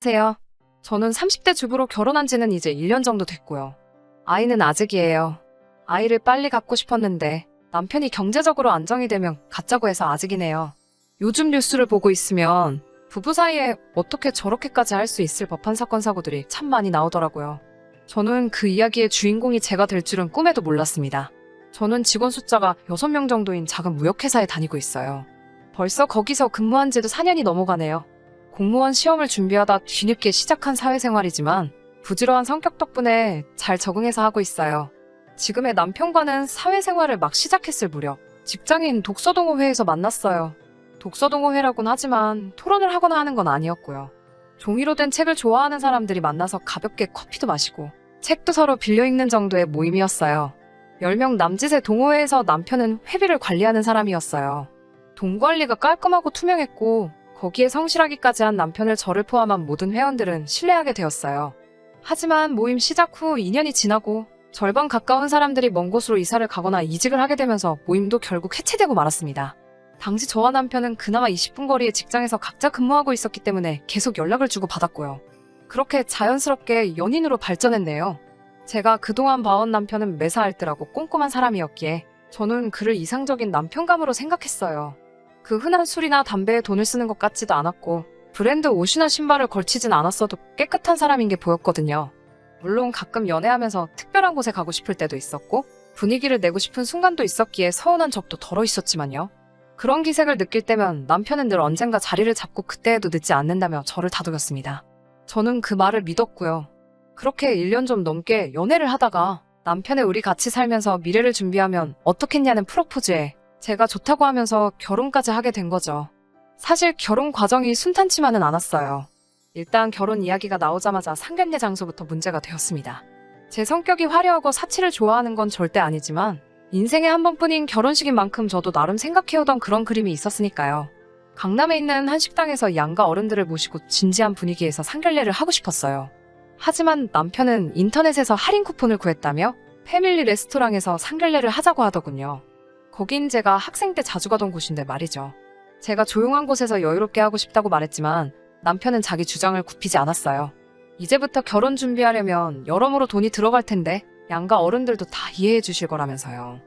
안녕하세요. 저는 30대 주부로 결혼한 지는 이제 1년 정도 됐고요. 아이는 아직이에요. 아이를 빨리 갖고 싶었는데 남편이 경제적으로 안정이 되면 갖자고 해서 아직이네요. 요즘 뉴스를 보고 있으면 부부 사이에 어떻게 저렇게까지 할 수 있을 법한 사건 사고들이 참 많이 나오더라고요. 저는 그 이야기의 주인공이 제가 될 줄은 꿈에도 몰랐습니다. 저는 직원 숫자가 6명 정도인 작은 무역회사에 다니고 있어요. 벌써 거기서 근무한 지도 4년이 넘어가네요. 공무원 시험을 준비하다 뒤늦게 시작한 사회생활이지만 부지런한 성격 덕분에 잘 적응해서 하고 있어요. 지금의 남편과는 사회생활을 막 시작했을 무렵 직장인 독서동호회에서 만났어요. 독서동호회라곤 하지만 토론을 하거나 하는 건 아니었고요. 종이로 된 책을 좋아하는 사람들이 만나서 가볍게 커피도 마시고 책도 서로 빌려 읽는 정도의 모임이었어요. 10명 남짓의 동호회에서 남편은 회비를 관리하는 사람이었어요. 돈 관리가 깔끔하고 투명했고 거기에 성실하기까지 한 남편을 저를 포함한 모든 회원들은 신뢰하게 되었어요. 하지만 모임 시작 후 2년이 지나고 절반 가까운 사람들이 먼 곳으로 이사를 가거나 이직을 하게 되면서 모임도 결국 해체되고 말았습니다. 당시 저와 남편은 그나마 20분 거리의 직장에서 각자 근무하고 있었기 때문에 계속 연락을 주고받았고요. 그렇게 자연스럽게 연인으로 발전했네요. 제가 그동안 봐온 남편은 매사알뜰하고 꼼꼼한 사람이었기에 저는 그를 이상적인 남편감으로 생각했어요. 그 흔한 술이나 담배에 돈을 쓰는 것 같지도 않았고 브랜드 옷이나 신발을 걸치진 않았어도 깨끗한 사람인 게 보였거든요. 물론 가끔 연애하면서 특별한 곳에 가고 싶을 때도 있었고 분위기를 내고 싶은 순간도 있었기에 서운한 적도 덜어 있었지만요. 그런 기색을 느낄 때면 남편은 늘 언젠가 자리를 잡고 그때에도 늦지 않는다며 저를 다독였습니다. 저는 그 말을 믿었고요. 그렇게 1년 좀 넘게 연애를 하다가 남편의 우리 같이 살면서 미래를 준비하면 어떻겠냐는 프로포즈에 제가 좋다고 하면서 결혼까지 하게 된 거죠. 사실 결혼 과정이 순탄치만은 않았어요. 일단 결혼 이야기가 나오자마자 상견례 장소부터 문제가 되었습니다. 제 성격이 화려하고 사치를 좋아하는 건 절대 아니지만 인생에 한 번뿐인 결혼식인 만큼 저도 나름 생각해오던 그런 그림이 있었으니까요. 강남에 있는 한 식당에서 양가 어른들을 모시고 진지한 분위기에서 상견례를 하고 싶었어요. 하지만 남편은 인터넷에서 할인 쿠폰을 구했다며 패밀리 레스토랑에서 상견례를 하자고 하더군요. 거긴 제가 학생 때 자주 가던 곳인데 말이죠. 제가 조용한 곳에서 여유롭게 하고 싶다고 말했지만 남편은 자기 주장을 굽히지 않았어요. 이제부터 결혼 준비하려면 여러모로 돈이 들어갈 텐데 양가 어른들도 다 이해해 주실 거라면서요.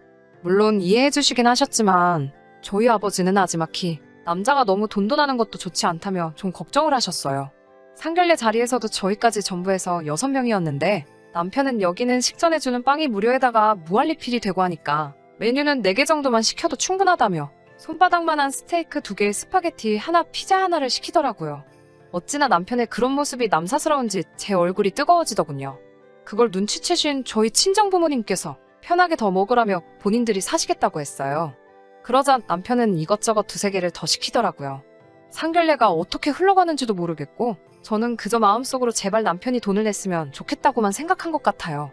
물론 이해해 주시긴 하셨지만 저희 아버지는 나지막히 남자가 너무 돈돈하는 것도 좋지 않다며 좀 걱정을 하셨어요. 상견례 자리에서도 저희까지 전부 해서 6명이었는데 남편은 여기는 식전해주는 빵이 무료에다가 무한리필이 되고 하니까 메뉴는 4개 정도만 시켜도 충분하다며 손바닥만한 스테이크 2개에 스파게티 하나, 피자 하나를 시키더라고요. 어찌나 남편의 그런 모습이 남사스러운지 제 얼굴이 뜨거워지더군요. 그걸 눈치채신 저희 친정부모님께서 편하게 더 먹으라며 본인들이 사시겠다고 했어요. 그러자 남편은 이것저것 2-3개를 더 시키더라고요. 상견례가 어떻게 흘러가는지도 모르겠고 저는 그저 마음속으로 제발 남편이 돈을 냈으면 좋겠다고만 생각한 것 같아요.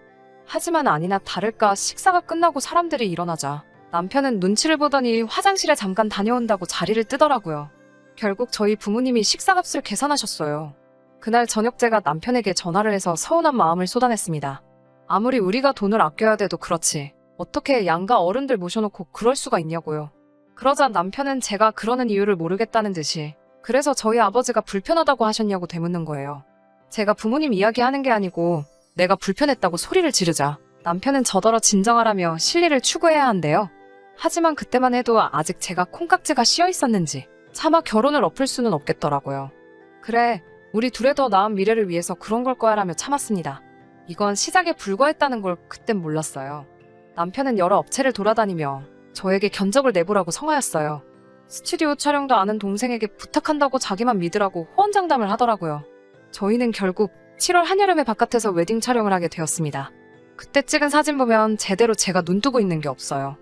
하지만 아니나 다를까 식사가 끝나고 사람들이 일어나자 남편은 눈치를 보더니 화장실에 잠깐 다녀온다고 자리를 뜨더라고요. 결국 저희 부모님이 식사값을 계산하셨어요. 그날 저녁 제가 남편에게 전화를 해서 서운한 마음을 쏟아냈습니다. 아무리 우리가 돈을 아껴야 돼도 그렇지 어떻게 양가 어른들 모셔놓고 그럴 수가 있냐고요. 그러자 남편은 제가 그러는 이유를 모르겠다는 듯이 그래서 저희 아버지가 불편하다고 하셨냐고 되묻는 거예요. 제가 부모님 이야기하는 게 아니고 내가 불편했다고 소리를 지르자 남편은 저더러 진정하라며 실리를 추구해야 한대요. 하지만 그때만 해도 아직 제가 콩깍지가 씌어 있었는지 차마 결혼을 엎을 수는 없겠더라고요. 그래, 우리 둘의 더 나은 미래를 위해서 그런 걸 거야 라며 참았습니다. 이건 시작에 불과했다는 걸 그땐 몰랐어요. 남편은 여러 업체를 돌아다니며 저에게 견적을 내보라고 성하였어요. 스튜디오 촬영도 아는 동생에게 부탁한다고 자기만 믿으라고 호언장담을 하더라고요. 저희는 결국 7월 한여름에 바깥에서 웨딩 촬영을 하게 되었습니다. 그때 찍은 사진 보면 제대로 제가 눈뜨고 있는 게 없어요.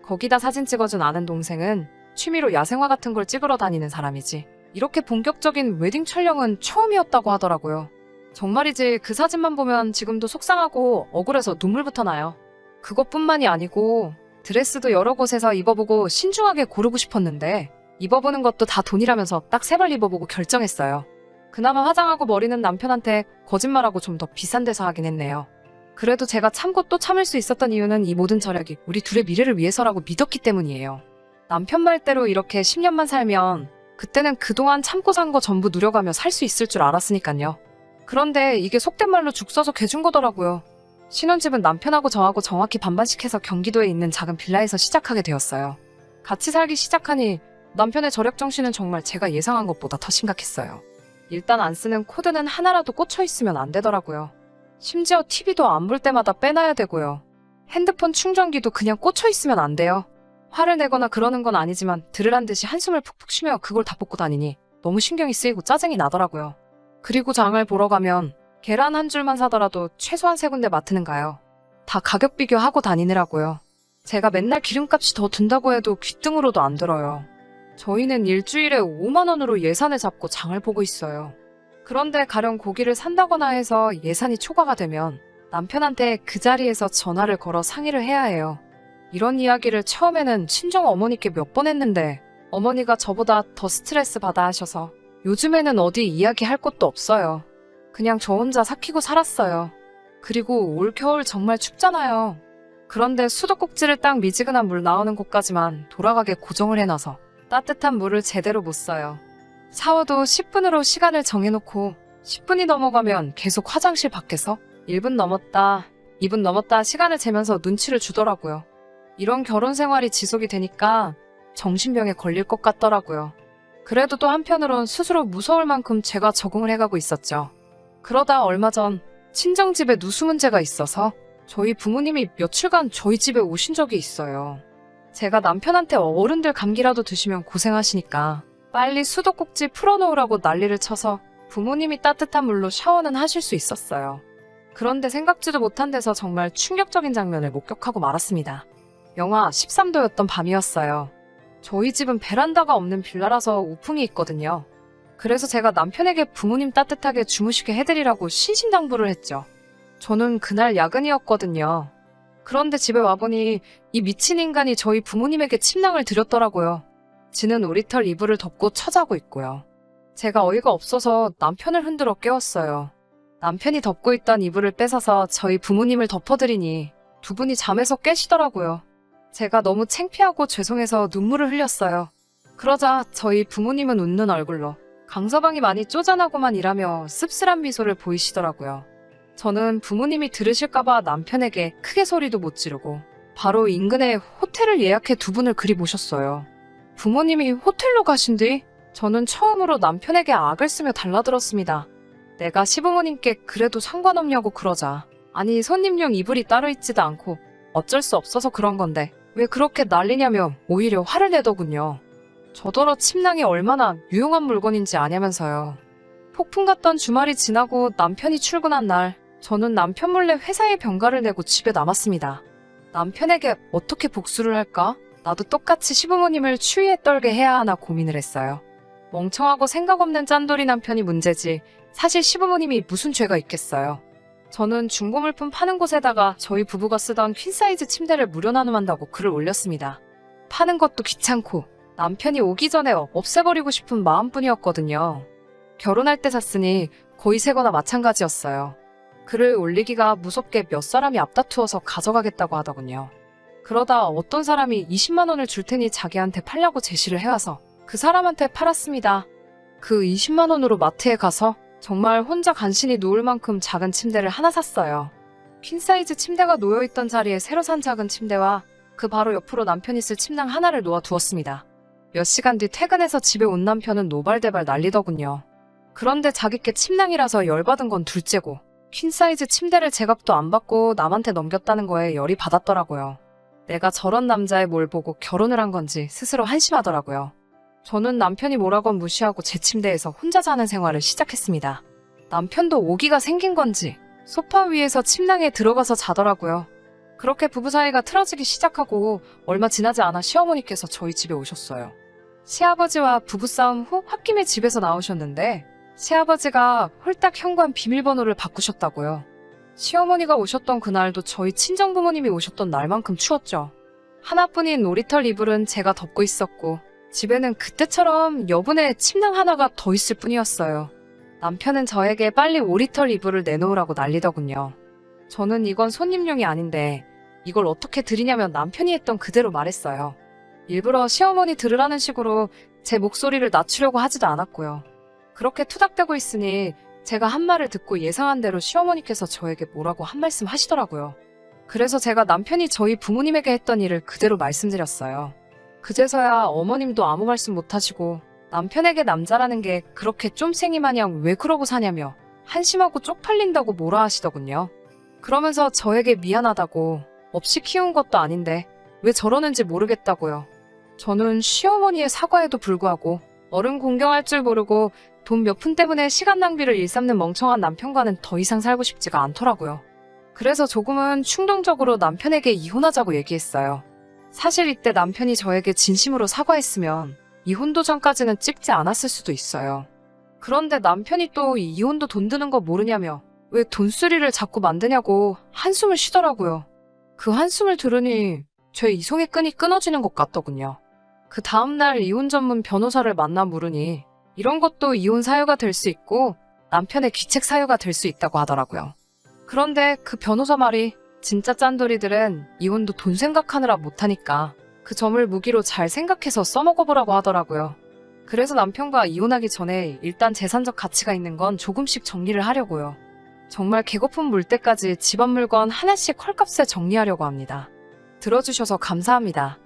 거기다 사진 찍어준 아는 동생은 취미로 야생화 같은 걸 찍으러 다니는 사람이지 이렇게 본격적인 웨딩 촬영은 처음이었다고 하더라고요. 정말이지 그 사진만 보면 지금도 속상하고 억울해서 눈물부터 나요. 그것뿐만이 아니고 드레스도 여러 곳에서 입어보고 신중하게 고르고 싶었는데 입어보는 것도 다 돈이라면서 딱 3벌 입어보고 결정했어요. 그나마 화장하고 머리는 남편한테 거짓말하고 좀 더 비싼 데서 하긴 했네요. 그래도 제가 참고 또 참을 수 있었던 이유는 이 모든 절약이 우리 둘의 미래를 위해서라고 믿었기 때문이에요. 남편 말대로 이렇게 10년만 살면 그때는 그동안 참고 산 거 전부 누려가며 살 수 있을 줄 알았으니까요. 그런데 이게 속된 말로 죽 써서 개준 거더라고요. 신혼집은 남편하고 저하고 정확히 반반씩 해서 경기도에 있는 작은 빌라에서 시작하게 되었어요. 같이 살기 시작하니 남편의 절약 정신은 정말 제가 예상한 것보다 더 심각했어요. 일단 안 쓰는 코드는 하나라도 꽂혀 있으면 안 되더라고요. 심지어 TV도 안 볼 때마다 빼놔야 되고요. 핸드폰 충전기도 그냥 꽂혀 있으면 안 돼요. 화를 내거나 그러는 건 아니지만 들으란 듯이 한숨을 푹푹 쉬며 그걸 다 뽑고 다니니 너무 신경이 쓰이고 짜증이 나더라고요. 그리고 장을 보러 가면 계란 한 줄만 사더라도 최소한 3군데 마트는 가요. 다 가격 비교하고 다니느라고요. 제가 맨날 기름값이 더 든다고 해도 귀등으로도 안 들어요. 저희는 일주일에 5만 원으로 예산을 잡고 장을 보고 있어요. 그런데 가령 고기를 산다거나 해서 예산이 초과가 되면 남편한테 그 자리에서 전화를 걸어 상의를 해야 해요. 이런 이야기를 처음에는 친정 어머니께 몇 번 했는데 어머니가 저보다 더 스트레스 받아 하셔서 요즘에는 어디 이야기할 곳도 없어요. 그냥 저 혼자 삭히고 살았어요. 그리고 올 겨울 정말 춥잖아요. 그런데 수도꼭지를 딱 미지근한 물 나오는 곳까지만 돌아가게 고정을 해놔서 따뜻한 물을 제대로 못 써요. 샤워도 10분으로 시간을 정해놓고 10분이 넘어가면 계속 화장실 밖에서 1분 넘었다, 2분 넘었다 시간을 재면서 눈치를 주더라고요. 이런 결혼 생활이 지속이 되니까 정신병에 걸릴 것 같더라고요. 그래도 또 한편으론 스스로 무서울 만큼 제가 적응을 해가고 있었죠. 그러다 얼마 전 친정집에 누수 문제가 있어서 저희 부모님이 며칠간 저희 집에 오신 적이 있어요. 제가 남편한테 어른들 감기라도 드시면 고생하시니까 빨리 수도꼭지 풀어놓으라고 난리를 쳐서 부모님이 따뜻한 물로 샤워는 하실 수 있었어요. 그런데 생각지도 못한 데서 정말 충격적인 장면을 목격하고 말았습니다. 영하 13도였던 밤이었어요. 저희 집은 베란다가 없는 빌라라서 우풍이 있거든요. 그래서 제가 남편에게 부모님 따뜻하게 주무시게 해드리라고 신신당부를 했죠. 저는 그날 야근이었거든요. 그런데 집에 와보니 이 미친 인간이 저희 부모님에게 침낭을 드렸더라고요. 지는 오리털 이불을 덮고 처자고 있고요. 제가 어이가 없어서 남편을 흔들어 깨웠어요. 남편이 덮고 있던 이불을 뺏어서 저희 부모님을 덮어드리니 두 분이 잠에서 깨시더라고요. 제가 너무 창피하고 죄송해서 눈물을 흘렸어요. 그러자 저희 부모님은 웃는 얼굴로 강서방이 많이 쪼잔하고만 일하며 씁쓸한 미소를 보이시더라고요. 저는 부모님이 들으실까봐 남편에게 크게 소리도 못 지르고 바로 인근에 호텔을 예약해 두 분을 그리 모셨어요. 부모님이 호텔로 가신 뒤 저는 처음으로 남편에게 악을 쓰며 달라들었습니다. 내가 시부모님께 그래도 상관없냐고 그러자 아니 손님용 이불이 따로 있지도 않고 어쩔 수 없어서 그런 건데 왜 그렇게 난리냐며 오히려 화를 내더군요. 저더러 침낭이 얼마나 유용한 물건인지 아냐면서요. 폭풍 같던 주말이 지나고 남편이 출근한 날 저는 남편 몰래 회사에 병가를 내고 집에 남았습니다. 남편에게 어떻게 복수를 할까? 나도 똑같이 시부모님을 추위에 떨게 해야 하나 고민을 했어요. 멍청하고 생각 없는 짠돌이 남편이 문제지 사실 시부모님이 무슨 죄가 있겠어요. 저는 중고물품 파는 곳에다가 저희 부부가 쓰던 퀸사이즈 침대를 무료 나눔한다고 글을 올렸습니다. 파는 것도 귀찮고 남편이 오기 전에 없애버리고 싶은 마음뿐이었거든요. 결혼할 때 샀으니 거의 새거나 마찬가지였어요. 글을 올리기가 무섭게 몇 사람이 앞다투어서 가져가겠다고 하더군요. 그러다 어떤 사람이 20만 원을 줄 테니 자기한테 팔려고 제시를 해와서 그 사람한테 팔았습니다. 그 20만 원으로 마트에 가서 정말 혼자 간신히 누울 만큼 작은 침대를 하나 샀어요. 퀸사이즈 침대가 놓여있던 자리에 새로 산 작은 침대와 그 바로 옆으로 남편이 쓸 침낭 하나를 놓아 두었습니다. 몇 시간 뒤 퇴근해서 집에 온 남편은 노발대발 난리더군요. 그런데 자기께 침낭이라서 열받은 건 둘째고 퀸사이즈 침대를 제값도 안 받고 남한테 넘겼다는 거에 열이 받았더라고요. 내가 저런 남자의 뭘 보고 결혼을 한 건지 스스로 한심하더라고요. 저는 남편이 뭐라건 무시하고 제 침대에서 혼자 자는 생활을 시작했습니다. 남편도 오기가 생긴 건지 소파 위에서 침낭에 들어가서 자더라고요. 그렇게 부부 사이가 틀어지기 시작하고 얼마 지나지 않아 시어머니께서 저희 집에 오셨어요. 시아버지와 부부싸움 후 홧김에 집에서 나오셨는데 시아버지가 홀딱 현관 비밀번호를 바꾸셨다고요. 시어머니가 오셨던 그날도 저희 친정부모님이 오셨던 날만큼 추웠죠. 하나뿐인 오리털 이불은 제가 덮고 있었고 집에는 그때처럼 여분의 침낭 하나가 더 있을 뿐이었어요. 남편은 저에게 빨리 오리털 이불을 내놓으라고 난리더군요. 저는 이건 손님용이 아닌데 이걸 어떻게 드리냐면 남편이 했던 그대로 말했어요. 일부러 시어머니 들으라는 식으로 제 목소리를 낮추려고 하지도 않았고요. 그렇게 투닥대고 있으니 제가 한 말을 듣고 예상한 대로 시어머니께서 저에게 뭐라고 한 말씀 하시더라고요. 그래서 제가 남편이 저희 부모님에게 했던 일을 그대로 말씀드렸어요. 그제서야 어머님도 아무 말씀 못하시고 남편에게 남자라는 게 그렇게 쫌생이 마냥 왜 그러고 사냐며 한심하고 쪽팔린다고 뭐라 하시더군요. 그러면서 저에게 미안하다고 없이 키운 것도 아닌데 왜 저러는지 모르겠다고요. 저는 시어머니의 사과에도 불구하고 어른 공경할 줄 모르고 돈 몇 푼 때문에 시간 낭비를 일삼는 멍청한 남편과는 더 이상 살고 싶지가 않더라고요. 그래서 조금은 충동적으로 남편에게 이혼하자고 얘기했어요. 사실 이때 남편이 저에게 진심으로 사과했으면 이혼 도장까지는 찍지 않았을 수도 있어요. 그런데 남편이 또 이혼도 돈 드는 거 모르냐며 왜 돈쓰리를 자꾸 만드냐고 한숨을 쉬더라고요. 그 한숨을 들으니 제 이성의 끈이 끊어지는 것 같더군요. 그 다음날 이혼 전문 변호사를 만나 물으니 이런 것도 이혼 사유가 될 수 있고 남편의 귀책 사유가 될 수 있다고 하더라고요. 그런데 그 변호사 말이 진짜 짠돌이들은 이혼도 돈 생각하느라 못하니까 그 점을 무기로 잘 생각해서 써먹어보라고 하더라고요. 그래서 남편과 이혼하기 전에 일단 재산적 가치가 있는 건 조금씩 정리를 하려고요. 정말 개거품 물 때까지 집안 물건 하나씩 헐값에 정리하려고 합니다. 들어주셔서 감사합니다.